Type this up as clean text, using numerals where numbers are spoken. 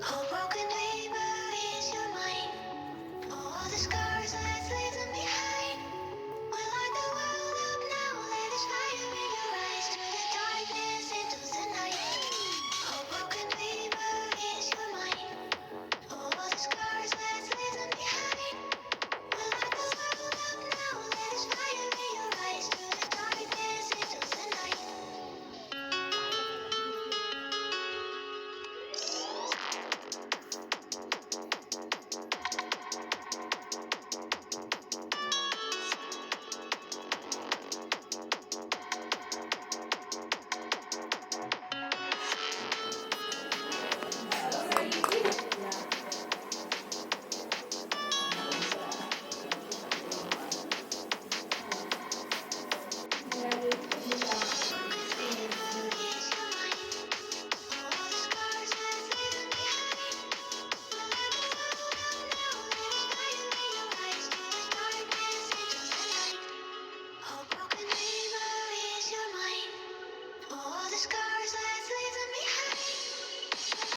Oh, broken dreamer is your mind. All the scars, let's leave them behind. We light the world up now, let us fire in your eyes. Through the darkness into the night. Oh, broken dreamer is your mind. All the scars, let's leave them behind. We light the world up now, let us fire in your eyes. Through the darkness into the night. Oh, broken dreamer is your mind. All the scars.